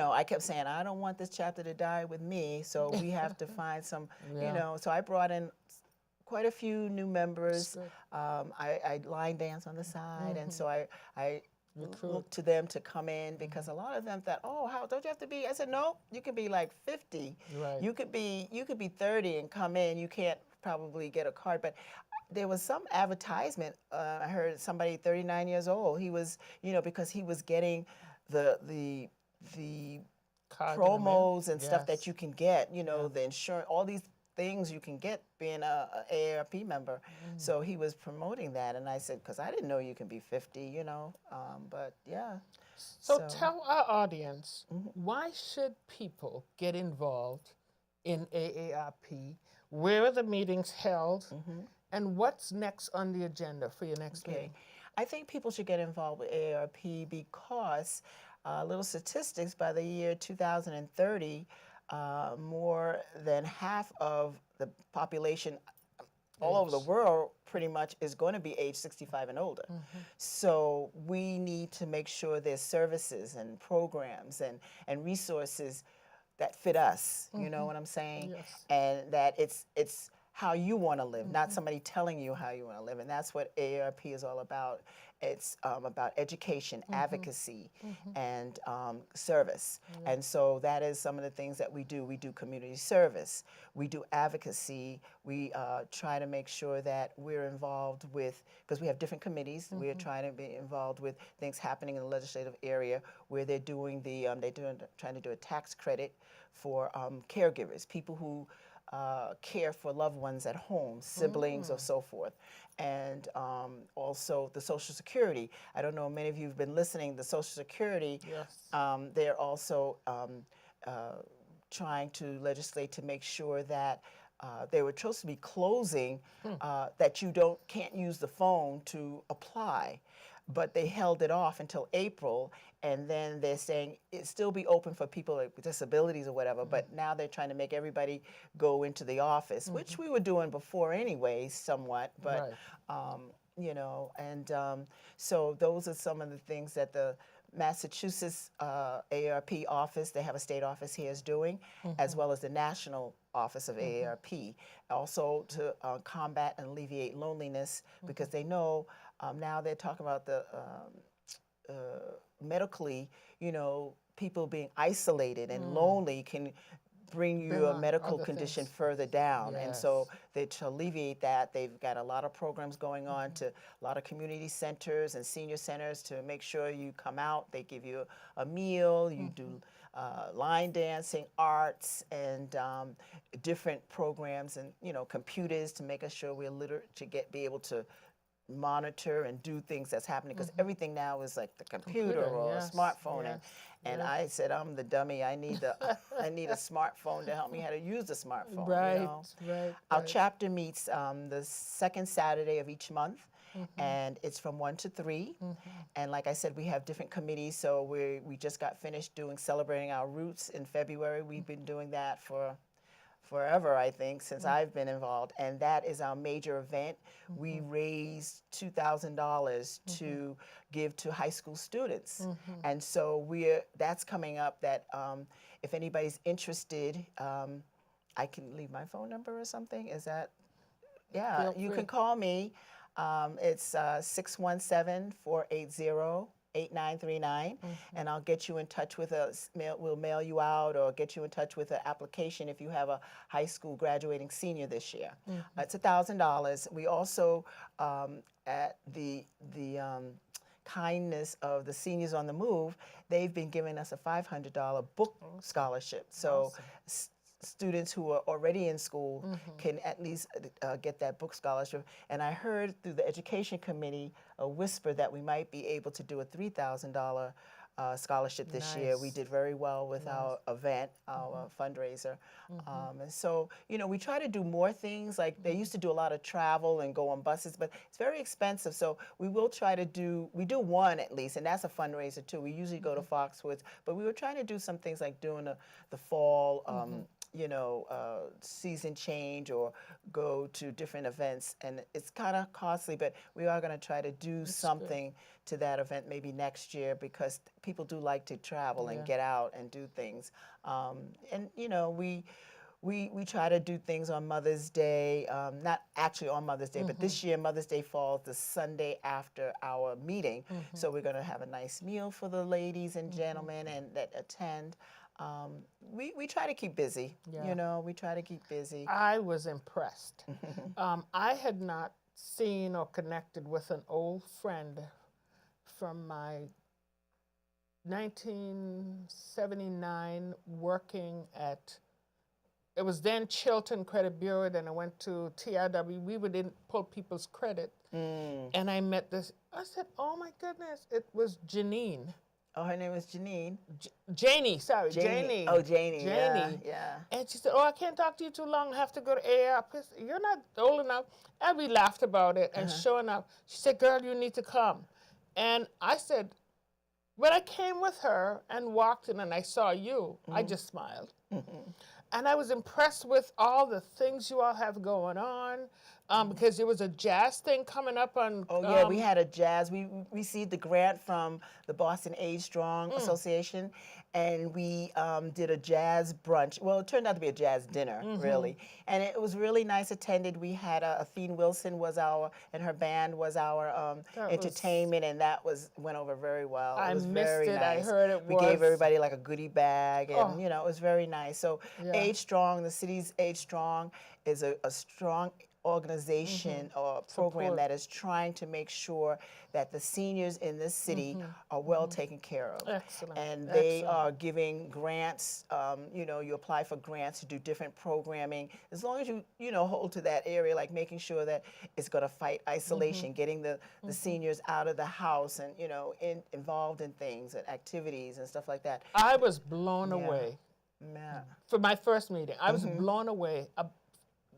Speaker 2: I kept saying, I don't want this chapter to die with me, so we have to find some, so I brought in quite a few new members. I line dance on the side, and so I look to them to come in, because a lot of them thought, oh, how don't you have to be? I said, no, you could be like 50.
Speaker 1: Right.
Speaker 2: You could be 30 and come in. You can't probably get a card, but there was some advertisement. I heard somebody 39 years old. He was, because he was getting the
Speaker 1: Card in the mail?
Speaker 2: promos and stuff that
Speaker 1: Yes.
Speaker 2: you can get, the insurance, all these things you can get being a AARP member. So he was promoting that, and I said, because I didn't know you can be 50, but yeah.
Speaker 1: So tell our audience, why should people get involved in AARP? Where are the meetings held? And what's next on the agenda for your next meeting?
Speaker 2: I think people should get involved with AARP because little statistics, by the year 2030, more than half of the population all over the world pretty much is going to be age 65 and older. So we need to make sure there's services and programs and resources that fit us, you know what I'm saying?
Speaker 1: Yes.
Speaker 2: And that it's how you want to live, not somebody telling you how you want to live. And that's what AARP is all about. It's about education, advocacy, and service. And so that is some of the things that we do. We do community service. We do advocacy. We try to make sure that we're involved with, because we have different committees, we're trying to be involved with things happening in the legislative area where they're doing trying to do a tax credit for caregivers, people who care for loved ones at home, siblings or so forth. And also the Social Security. I don't know, many of you have been listening, the Social Security, they're also trying to legislate to make sure that they were supposed to be closing, that you can't use the phone to apply. But they held it off until April, and then they're saying it still be open for people with disabilities or whatever, but now they're trying to make everybody go into the office, which we were doing before anyway, somewhat, but, so those are some of the things that the Massachusetts AARP office, they have a state office here, is doing, as well as the national office of AARP, also to combat and alleviate loneliness, because they know now they're talking about the medically, people being isolated and lonely can bring you a medical condition further down. And so to alleviate that, they've got a lot of programs going on to a lot of community centers and senior centers to make sure you come out. They give you a meal, you do line dancing, arts, and different programs, and computers to make sure we're literate to be able to monitor and do things that's happening, because everything now is like the computer or a smartphone. And I said, I'm the dummy. I need a smartphone to help me how to use the smartphone.
Speaker 1: Right.
Speaker 2: Our chapter meets the second Saturday of each month, and it's from 1 to 3. And like I said, we have different committees. So we just got finished celebrating our roots in February. We've been doing that for forever, I think, since I've been involved, and that is our major event. We raised $2,000 to give to high school students, and so that's coming up. That if anybody's interested, I can leave my phone number or something. Is that? Yeah, you can call me. It's 617-480. 8939, and I'll get you in touch with we'll mail you out or get you in touch with an application if you have a high school graduating senior this year. It's $1,000. We also, at the kindness of the Seniors on the Move, they've been giving us a $500 book scholarship. So students who are already in school can at least get that book scholarship. And I heard through the education committee a whisper that we might be able to do a $3,000 scholarship this year. We did very well with our event, our fundraiser. And so, we try to do more things. Like they used to do a lot of travel and go on buses, but it's very expensive. So we will try to we do one at least, and that's a fundraiser too. We usually go to Foxwoods, but we were trying to do some things like doing the fall season change or go to different events, and it's kind of costly, but we are going to try to do something to that event maybe next year, because people do like to travel and get out and do things. And we try to do things on Mother's Day, not actually on Mother's Day, but this year Mother's Day falls the Sunday after our meeting. So we're going to have a nice meal for the ladies and gentlemen and that attend. We try to keep busy,
Speaker 1: Yeah.
Speaker 2: you know, we try to keep busy.
Speaker 1: I was impressed. I had not seen or connected with an old friend from my 1979 working at, it was then Chilton Credit Bureau, then I went to TRW. We would pull people's credit. And I met this, I said, oh my goodness, it was Janine.
Speaker 2: Oh, her name was Janine.
Speaker 1: Janie, sorry, Janie.
Speaker 2: Oh, Janie.
Speaker 1: Janie.
Speaker 2: Yeah.
Speaker 1: And she said, oh, I can't talk to you too long. I have to go to AR. You're not old enough. And we laughed about it. And sure enough, she said, girl, you need to come. And I said, when I came with her and walked in and I saw you, I just smiled. And I was impressed with all the things you all have going on. Because there was a jazz thing coming up on.
Speaker 2: Oh yeah, we had a jazz. We received the grant from the Boston Age Strong Association, and we did a jazz brunch. Well, it turned out to be a jazz dinner, really, and it was really nice attended. We had Athene Wilson and her band was our entertainment, and that went over very well.
Speaker 1: I
Speaker 2: It was
Speaker 1: missed
Speaker 2: very
Speaker 1: it.
Speaker 2: nice.
Speaker 1: I heard it.
Speaker 2: We gave everybody like a goodie bag, and you know, it was very nice. So
Speaker 1: Yeah.
Speaker 2: Age Strong, the city's Age Strong, is a strong organization or program that is trying to make sure that the seniors in this city are well taken care of.
Speaker 1: Excellent.
Speaker 2: And they are giving grants. You know, you apply for grants to do different programming. As long as you know, hold to that area, like making sure that it's going to fight isolation, getting the seniors out of the house and, you know, involved in things and activities and stuff like that.
Speaker 1: I was blown away.
Speaker 2: Yeah.
Speaker 1: For my first meeting, I was blown away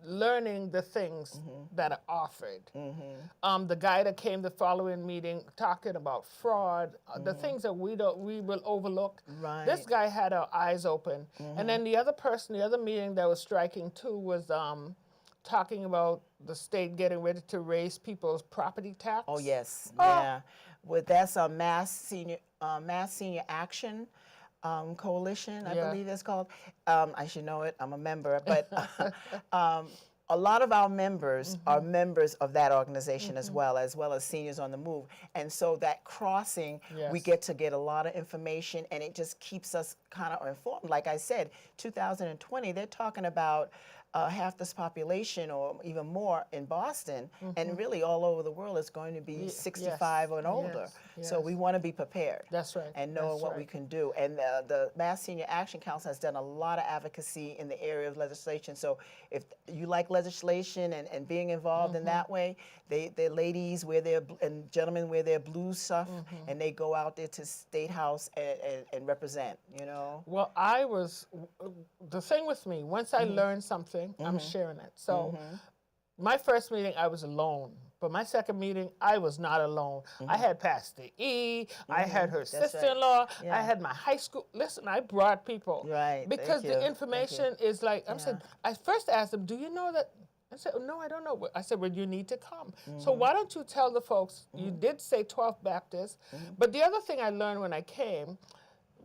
Speaker 1: learning the things that are offered. The guy that came the following meeting talking about fraud, the things that we will overlook.
Speaker 2: Right.
Speaker 1: This guy had our eyes open. And then the other meeting that was striking too was talking about the state getting ready to raise people's property tax.
Speaker 2: Oh yes, yeah. Well, that's a Mass Senior Action Coalition, I believe it's called. I should know it. I'm a member, but a lot of our members are members of that organization as well as Seniors on the Move. And so that crossing, we get a lot of information, and it just keeps us kind of informed. Like I said, 2020, they're talking about half this population or even more in Boston, and really all over the world is going to be 65 and older. So we want to be prepared.
Speaker 1: That's right.
Speaker 2: And know what we can do. And the Mass Senior Action Council has done a lot of advocacy in the area of legislation. So if you like legislation and being involved in that way, the ladies wear and gentlemen wear their blue stuff, and they go out there to State House and represent, you know.
Speaker 1: Well, the thing with me, once I learned something, I'm sharing it. So my first meeting, I was alone. But my second meeting, I was not alone. I had Pastor E, I had her sister-in-law, I had my high school. Listen, I brought people.
Speaker 2: Right.
Speaker 1: Because the information is like, I first asked them, do you know that? I said, oh, no, I don't know. I said, well, you need to come. So why don't you tell the folks, you did say 12th Baptist, but the other thing I learned when I came,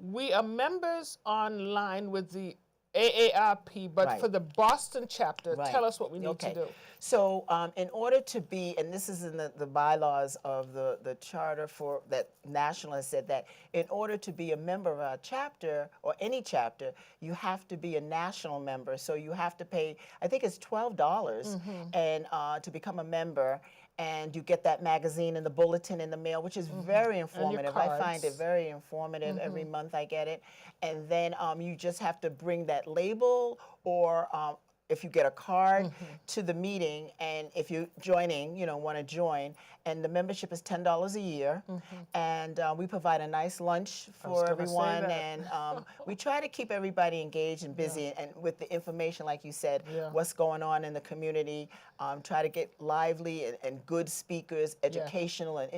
Speaker 1: we are members online with the AARP, but for the Boston chapter, tell us what we need to do.
Speaker 2: So in order to be, and this is in the bylaws of the charter for that national has said that in order to be a member of our chapter or any chapter, you have to be a national member. So you have to pay, I think it's $12 and to become a member. And you get that magazine and the bulletin in the mail, which is very informative. I find it very informative. Every month I get it. And then you just have to bring that label or if you get a card to the meeting, and if you're joining, want to join, and the membership is $10 a year, and we provide a nice lunch for everyone, and we try to keep everybody engaged and busy, and with the information, like you said, what's going on in the community, try to get lively and good speakers, educational and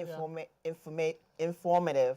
Speaker 2: informative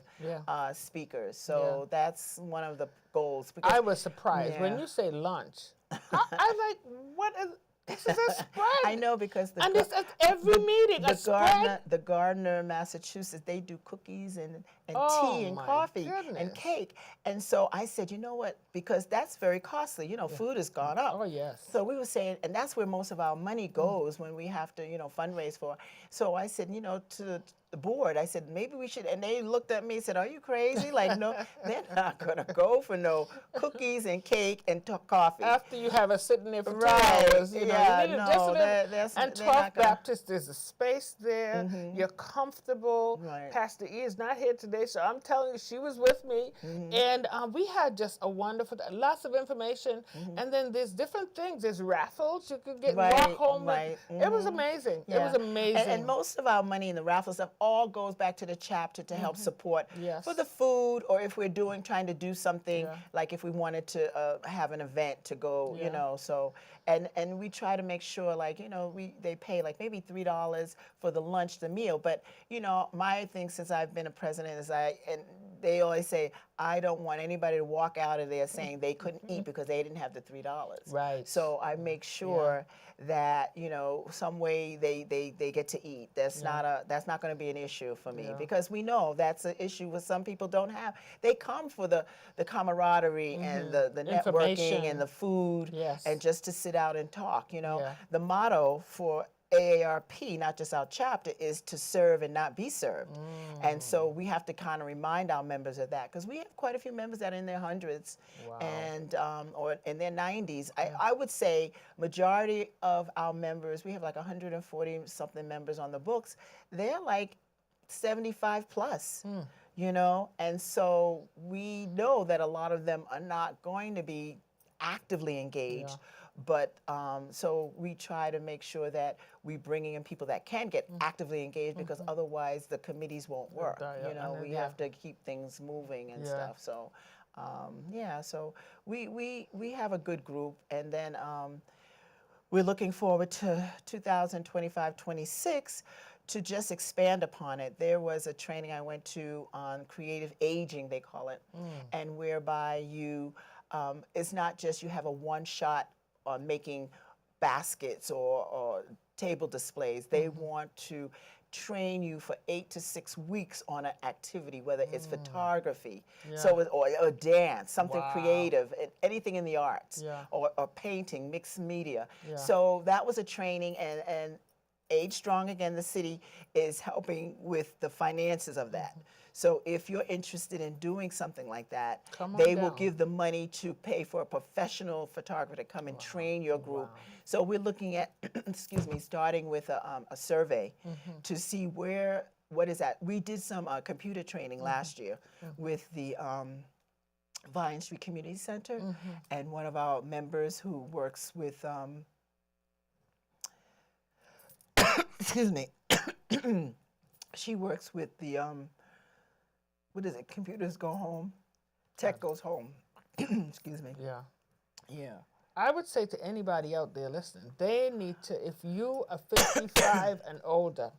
Speaker 2: speakers. So that's one of the goals.
Speaker 1: I was surprised when you say lunch. I like, what is, This is a spread.
Speaker 2: I know, because
Speaker 1: And it's at every meeting, a spread.
Speaker 2: The Gardner, Massachusetts, they do cookies and
Speaker 1: Oh,
Speaker 2: tea and
Speaker 1: my
Speaker 2: coffee and
Speaker 1: goodness.
Speaker 2: cake. And so I said, you know what? Because that's very costly. Food has gone up.
Speaker 1: Oh, yes.
Speaker 2: So we were saying, and that's where most of our money goes when we have to, fundraise for. So I said, to the board, I said, maybe we should, and they looked at me and said, are you crazy? Like, no, they're not going to go for no cookies and cake and coffee.
Speaker 1: After you have us sitting there for 2
Speaker 2: Right.
Speaker 1: hours, you need
Speaker 2: no,
Speaker 1: just a little.
Speaker 2: that's,
Speaker 1: And
Speaker 2: they're
Speaker 1: 12
Speaker 2: not gonna-
Speaker 1: Baptist, there's a space there. You're comfortable.
Speaker 2: Right.
Speaker 1: Pastor E is not here today, so I'm telling you, she was with me. And we had just a wonderful, lots of information. And then there's different things. There's raffles. You could get walk home.
Speaker 2: Right.
Speaker 1: It was amazing. It was amazing.
Speaker 2: And most of our money in the raffle stuff all goes back to the chapter to help support
Speaker 1: Yes.
Speaker 2: for the food, or if we're trying to do something, like if we wanted to have an event to go, so, and we try to make sure, like, they pay like maybe $3 for the lunch, the meal. But, my thing since I've been a president is and they always say, I don't want anybody to walk out of there saying they couldn't eat because they didn't have the $3.
Speaker 1: Right.
Speaker 2: So I make sure that, some way they get to eat. That's not going to be an issue for me, because we know that's an issue with some people don't have. They come for the camaraderie and the networking and the food and just to sit out and talk, The motto for AARP, not just our chapter, is to serve and not be served. And so we have to kind of remind our members of that, because we have quite a few members that are in their hundreds and or in their 90s. I would say majority of our members, we have like 140 something members on the books, they're like 75 plus. And so we know that a lot of them are not going to be actively engaged. But so we try to make sure that we bringing in people that can get actively engaged, because otherwise the committees won't work. We have to keep things moving and stuff. So so we have a good group, and then we're looking forward to 2025-26 to just expand upon it. There was a training I went to on creative aging, they call it, and whereby you it's not just you have a one shot on making baskets or table displays. They want to train you for 8 to 6 weeks on an activity, whether it's photography, or dance, something creative, anything in the arts, or painting, mixed media. So that was a training, and Age Strong, again, the city is helping with the finances of that. So if you're interested in doing something like that, they will give the money to pay for a professional photographer to come and train your group. So we're looking at, starting with a survey to see what is that. We did some computer training last year with the Vine Street Community Center, and one of our members who works with, she works with the, what is it? Computers go home, tech goes home. Excuse me. Yeah.
Speaker 1: I would say to anybody out there listening, they need to, if you are 55 and older,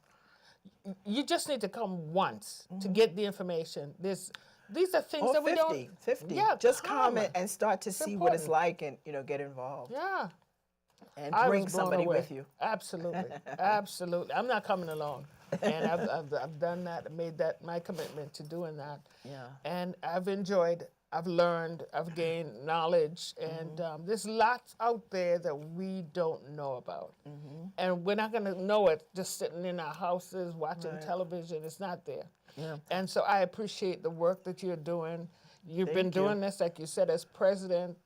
Speaker 1: you just need to come once to get the information. These are things that we don't.
Speaker 2: 50.
Speaker 1: Yeah,
Speaker 2: just come and start to see what it's like, and get involved.
Speaker 1: Yeah.
Speaker 2: And bring somebody with you.
Speaker 1: Absolutely, absolutely. I'm not coming alone, and I've done that, made that my commitment to doing that.
Speaker 2: Yeah.
Speaker 1: And I've enjoyed. I've learned. I've gained knowledge, and there's lots out there that we don't know about, and we're not going to know it just sitting in our houses watching television. It's not there.
Speaker 2: Yeah.
Speaker 1: And so I appreciate the work that you're doing. You've been doing this, like you said, as president.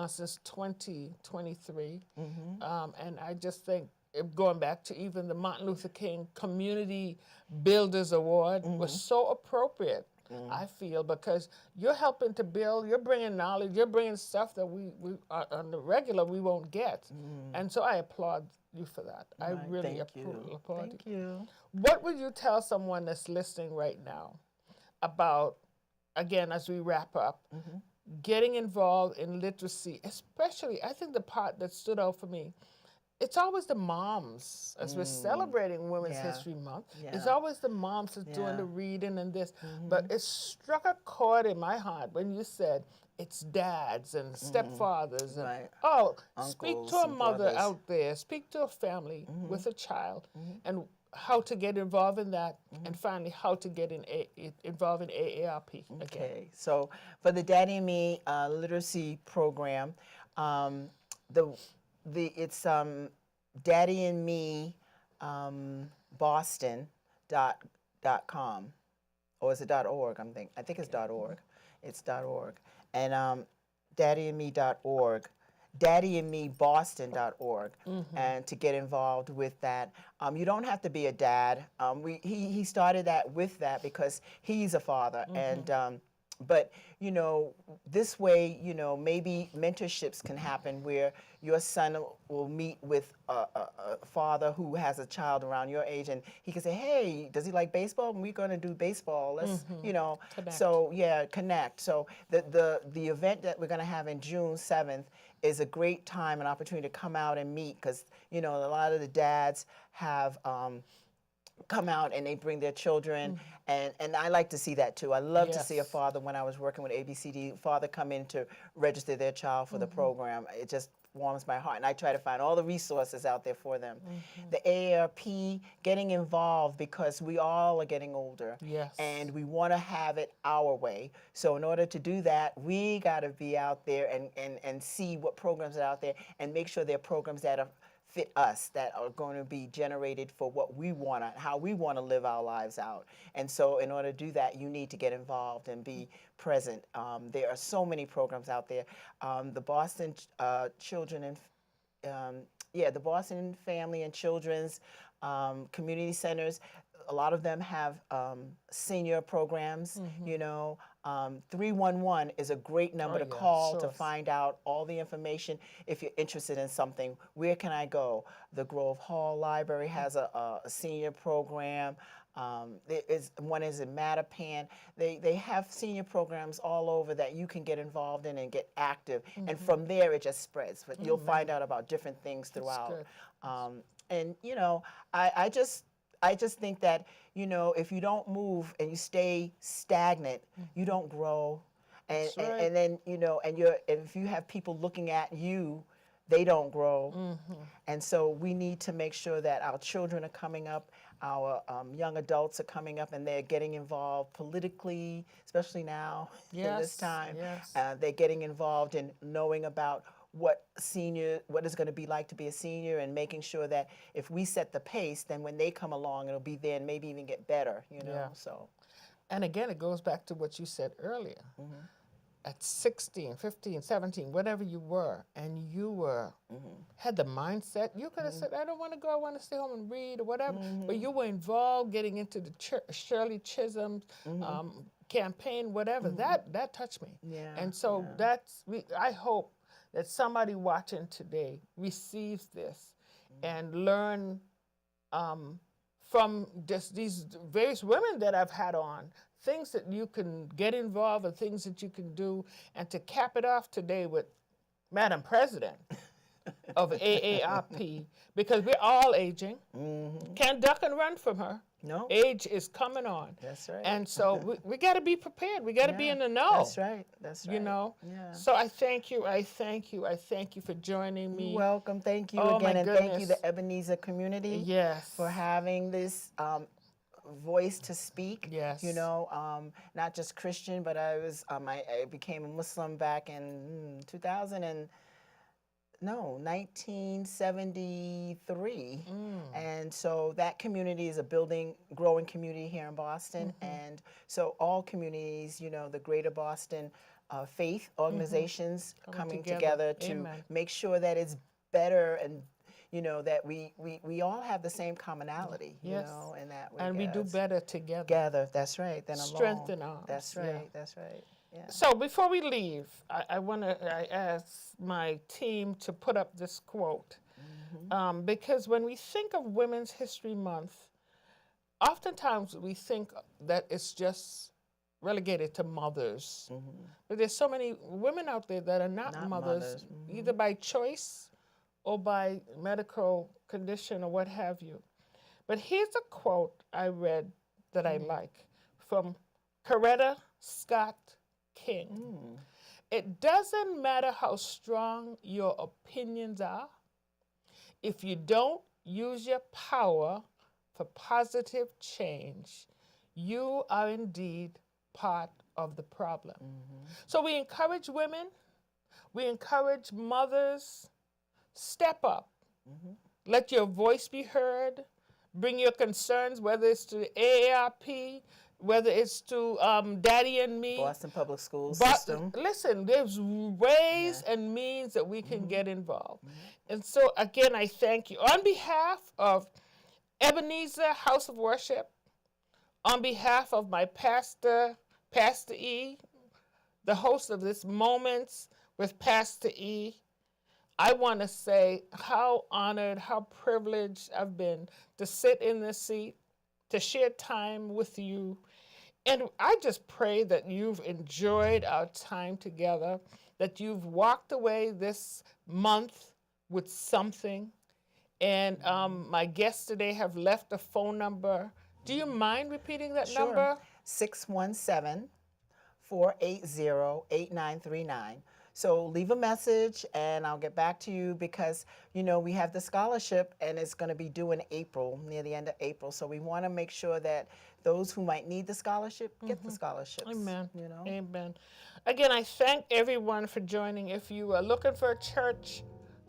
Speaker 1: Since 2023, and I just think, going back to even the Martin Luther King Community Builders Award was so appropriate, I feel, because you're helping to build, you're bringing knowledge, you're bringing stuff that we on the regular we won't get, and so I applaud you for that. I really applaud
Speaker 2: Thank you.
Speaker 1: What would you tell someone that's listening right now about, again, as we wrap up, getting involved in literacy, especially, I think the part that stood out for me, it's always the moms, as we're celebrating Women's History Month, it's always the moms that's doing the reading and this, but it struck a chord in my heart when you said, it's dads and stepfathers. And,
Speaker 2: Right.
Speaker 1: oh, speak
Speaker 2: Uncles
Speaker 1: to a
Speaker 2: and
Speaker 1: mother
Speaker 2: brothers.
Speaker 1: out there, speak to a family with a child, and how to get involved in that, and finally how to get involved in AARP again.
Speaker 2: Okay, so for the Daddy and Me literacy program, the it's Daddy and Me Boston dot com, or is it .org? I think it's .org. It's .org, and daddyandme.org. daddyandmeboston.org, and to get involved with that. You don't have to be a dad. He started that with that because he's a father, and but this way, maybe mentorships can happen where your son will meet with a father who has a child around your age, and he can say, hey, does he like baseball? And we're going to do baseball. Let's
Speaker 1: Connect.
Speaker 2: So yeah, connect. So the event that we're going to have in June 7th is a great time and opportunity to come out and meet, because a lot of the dads have come out and they bring their children, and I like to see that too. I love to see a father, when I was working with ABCD, father come in to register their child for the program. It just warms my heart, and I try to find all the resources out there for them. The AARP, getting involved, because we all are getting older, and we want to have it our way. So in order to do that, we got to be out there and see what programs are out there, and make sure they're programs that are fit us, that are going to be generated for what we want, how we want to live our lives out. And so in order to do that, you need to get involved and be present. There are so many programs out there. The Boston Children and the Boston Family and Children's community centers, a lot of them have senior programs. 311 is a great number to call to find out all the information if you're interested in something. Where can I go? The Grove Hall Library has a senior program. One is in Mattapan. They have senior programs all over that you can get involved in and get active. And from there, it just spreads. But you'll find out about different things throughout. And I just think that, if you don't move and you stay stagnant, you don't grow. And then, and if you have people looking at you, they don't grow. And so we need to make sure that our children are coming up, our young adults are coming up, and they're getting involved politically, especially now in this time. They're getting involved in knowing about what is going to be like to be a senior, and making sure that if we set the pace, then when they come along, it'll be there and maybe even get better, so.
Speaker 1: And again, it goes back to what you said earlier. At 16, 15, 17, whatever you were, and you had the mindset, you could have said, I don't want to go, I want to stay home and read or whatever, but you were involved getting into the Shirley Chisholm campaign, whatever. That touched me. And so I hope that somebody watching today receives this and learn from just these various women that I've had on, things that you can get involved and things that you can do. And to cap it off today with Madam President of AARP, because we're all aging. Can't duck and run from her.
Speaker 2: No.
Speaker 1: Age is coming on.
Speaker 2: That's right.
Speaker 1: And so we got to be prepared. We got to be in the know.
Speaker 2: That's right. That's right. Yeah.
Speaker 1: So I thank you. I thank you. I thank you for joining me.
Speaker 2: You're welcome. Thank you again. And thank you, the Ebenezer community, for having this voice to speak. Not just Christian, but I became a Muslim back in 1973. And so that community is a growing community here in Boston. And so all communities, the Greater Boston faith organizations coming together to make sure that it's better, and that we all have the same commonality, and that
Speaker 1: we do better together.
Speaker 2: That's right. Than alone.
Speaker 1: Strengthen arms.
Speaker 2: That's right. That's right. Yeah.
Speaker 1: So before we leave, I ask my team to put up this quote, because when we think of Women's History Month, oftentimes we think that it's just relegated to mothers, but there's so many women out there that are not mothers, either by choice or by medical condition or what have you. But here's a quote I read that I like from Coretta Scott King. it doesn't matter how strong your opinions are. If you don't use your power for positive change, you are indeed part of the problem. So we encourage women, we encourage mothers, step up. Let your voice be heard. Bring your concerns, whether it's to the AARP, whether it's to Daddy and Me.
Speaker 2: Boston Public School
Speaker 1: But
Speaker 2: System.
Speaker 1: listen, there's ways and means that we can get involved. And so, again, I thank you. On behalf of Ebenezer House of Worship, on behalf of my pastor, Pastor E, the host of this Moments with Pastor E, I want to say how honored, how privileged I've been to sit in this seat, to share time with you. And I just pray that you've enjoyed our time together, that you've walked away this month with something. And my guests today have left a phone number. Do you mind repeating that number?
Speaker 2: 617-480-8939. So leave a message and I'll get back to you because, you know, we have the scholarship and it's going to be due in April, near the end of April. So we want to make sure that those who might need the scholarship get the scholarships.
Speaker 1: Amen.
Speaker 2: You know?
Speaker 1: Amen. Again, I thank everyone for joining. If you are looking for a church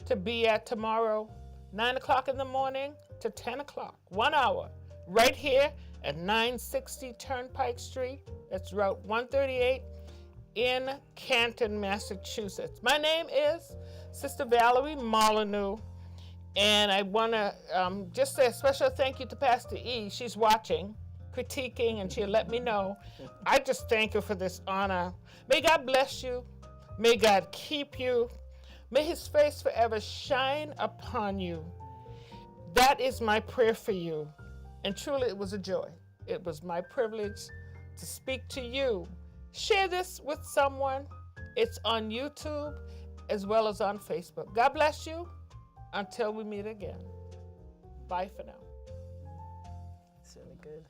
Speaker 1: to be at tomorrow, 9 o'clock in the morning to 10 o'clock, 1 hour, right here at 960 Turnpike Street. That's Route 138. In Canton, Massachusetts. My name is Sister Valarie Molyneux, and I want to just say a special thank you to Pastor E. She's watching, critiquing, and she'll let me know. I just thank you for this honor. May God bless you. May God keep you. May his face forever shine upon you. That is my prayer for you. And truly, it was a joy. It was my privilege to speak to you. Share this with someone. It's on YouTube as well as on Facebook. God bless you until we meet again. Bye for now.
Speaker 2: It's really good.